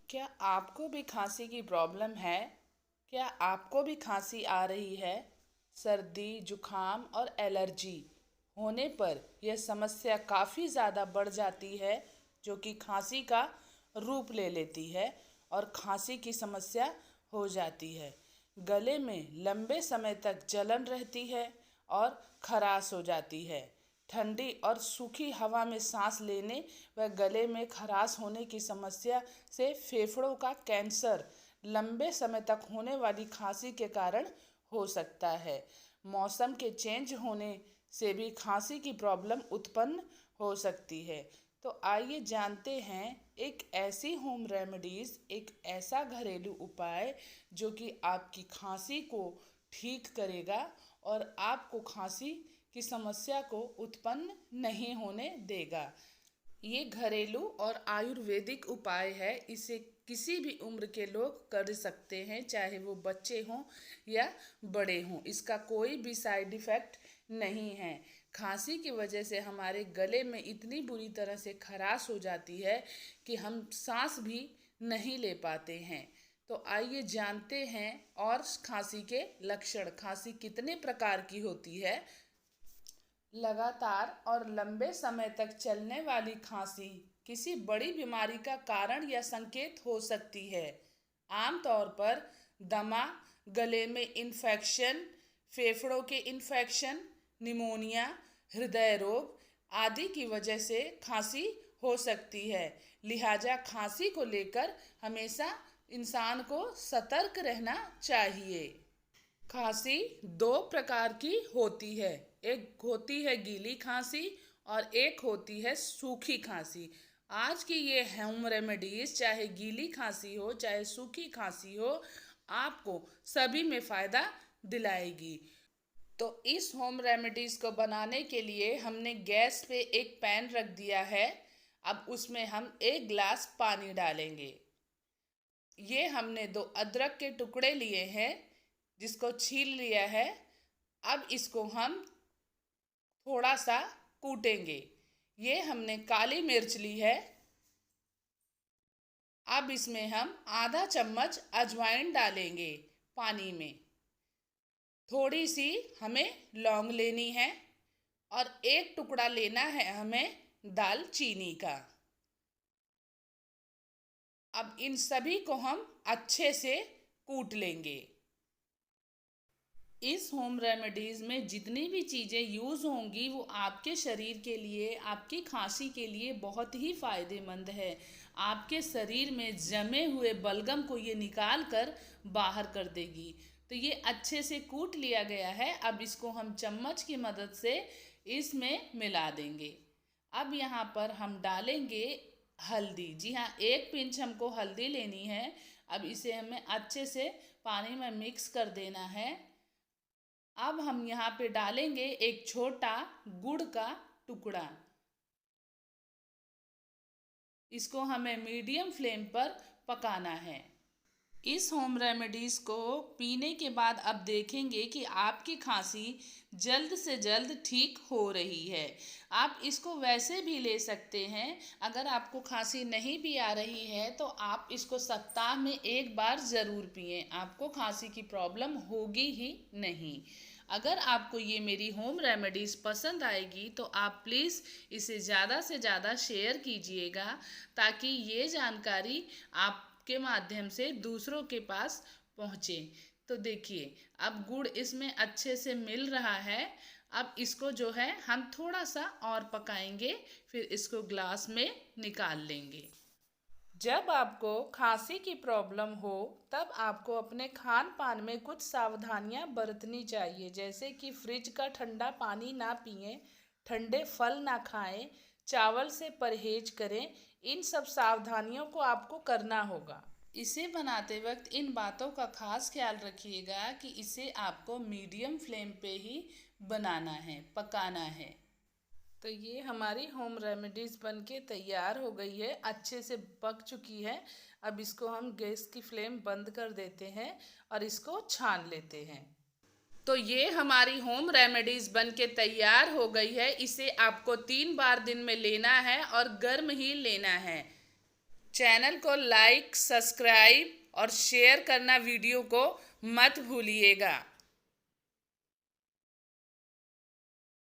क्या आपको भी खांसी की प्रॉब्लम है? क्या आपको भी खांसी आ रही है? सर्दी, जुखाम और एलर्जी होने पर यह समस्या काफ़ी ज़्यादा बढ़ जाती है, जो कि खांसी का रूप ले लेती है और खांसी की समस्या हो जाती है। गले में लंबे समय तक जलन रहती है और खराश हो जाती है। ठंडी और सूखी हवा में सांस लेने व गले में खराश होने की समस्या से फेफड़ों का कैंसर लंबे समय तक होने वाली खांसी के कारण हो सकता है। मौसम के चेंज होने से भी खांसी की प्रॉब्लम उत्पन्न हो सकती है। तो आइए जानते हैं एक ऐसी होम रेमेडीज, एक ऐसा घरेलू उपाय जो कि आपकी खांसी को ठीक करेगा और आपको खांसी की समस्या को उत्पन्न नहीं होने देगा। ये घरेलू और आयुर्वेदिक उपाय है। इसे किसी भी उम्र के लोग कर सकते हैं, चाहे वो बच्चे हों या बड़े हों। इसका कोई भी साइड इफ़ेक्ट नहीं है। खांसी की वजह से हमारे गले में इतनी बुरी तरह से खराश हो जाती है कि हम सांस भी नहीं ले पाते हैं। तो आइए जानते हैं और खांसी के लक्षण। खांसी कितने प्रकार की होती है? लगातार और लंबे समय तक चलने वाली खांसी किसी बड़ी बीमारी का कारण या संकेत हो सकती है। आमतौर पर दमा, गले में इन्फेक्शन, फेफड़ों के इन्फेक्शन, निमोनिया, हृदय रोग आदि की वजह से खांसी हो सकती है। लिहाजा खांसी को लेकर हमेशा इंसान को सतर्क रहना चाहिए। खांसी दो प्रकार की होती है। एक होती है गीली खांसी और एक होती है सूखी खांसी। आज की ये होम रेमेडीज, चाहे गीली खांसी हो चाहे सूखी खांसी हो, आपको सभी में फ़ायदा दिलाएगी। तो इस होम रेमेडीज को बनाने के लिए हमने गैस पे एक पैन रख दिया है। अब उसमें हम 1 गिलास पानी डालेंगे। ये हमने 2 अदरक के टुकड़े लिए हैं, जिसको छील लिया है। अब इसको हम थोड़ा सा कूटेंगे। ये हमने काली मिर्च ली है। अब इसमें हम आधा चम्मच अजवाइन डालेंगे पानी में। थोड़ी सी हमें लौंग लेनी है और एक टुकड़ा लेना है हमें दालचीनी का। अब इन सभी को हम अच्छे से कूट लेंगे। इस होम रेमेडीज़ में जितनी भी चीज़ें यूज़ होंगी वो आपके शरीर के लिए, आपकी खांसी के लिए बहुत ही फ़ायदेमंद है। आपके शरीर में जमे हुए बलगम को ये निकाल कर बाहर कर देगी। तो ये अच्छे से कूट लिया गया है। अब इसको हम चम्मच की मदद से इसमें मिला देंगे। अब यहाँ पर हम डालेंगे हल्दी। जी हाँ, 1 पिंच हमको हल्दी लेनी है। अब इसे हमें अच्छे से पानी में मिक्स कर देना है। अब हम यहाँ पे डालेंगे एक छोटा गुड़ का टुकड़ा। इसको हमें मीडियम फ्लेम पर पकाना है। इस होम रेमेडीज को पीने के बाद अब देखेंगे कि आपकी खांसी जल्द से जल्द ठीक हो रही है। आप इसको वैसे भी ले सकते हैं। अगर आपको खांसी नहीं भी आ रही है तो आप इसको सप्ताह में 1 बार ज़रूर पिएं। आपको खांसी की प्रॉब्लम होगी ही नहीं। अगर आपको ये मेरी होम रेमेडीज़ पसंद आएगी तो आप प्लीज़ इसे ज़्यादा से ज़्यादा शेयर कीजिएगा, ताकि ये जानकारी आप के माध्यम से दूसरों के पास पहुँचे। तो देखिए, अब गुड़ इसमें अच्छे से मिल रहा है। अब इसको जो है हम थोड़ा सा और पकाएंगे, फिर इसको ग्लास में निकाल लेंगे। जब आपको खांसी की प्रॉब्लम हो तब आपको अपने खान पान में कुछ सावधानियां बरतनी चाहिए, जैसे कि फ्रिज का ठंडा पानी ना पिएं, ठंडे फल ना खाएं, चावल से परहेज करें। इन सब सावधानियों को आपको करना होगा। इसे बनाते वक्त इन बातों का खास ख्याल रखिएगा कि इसे आपको मीडियम फ्लेम पे ही बनाना है, पकाना है। तो ये हमारी होम रेमेडीज़ बनके तैयार हो गई है, अच्छे से पक चुकी है। अब इसको हम गैस की फ्लेम बंद कर देते हैं और इसको छान लेते हैं। तो ये हमारी होम रेमेडीज़ बनके तैयार हो गई है। इसे आपको 3 बार दिन में लेना है और गर्म ही लेना है। चैनल को लाइक, सब्सक्राइब और शेयर करना वीडियो को मत भूलिएगा।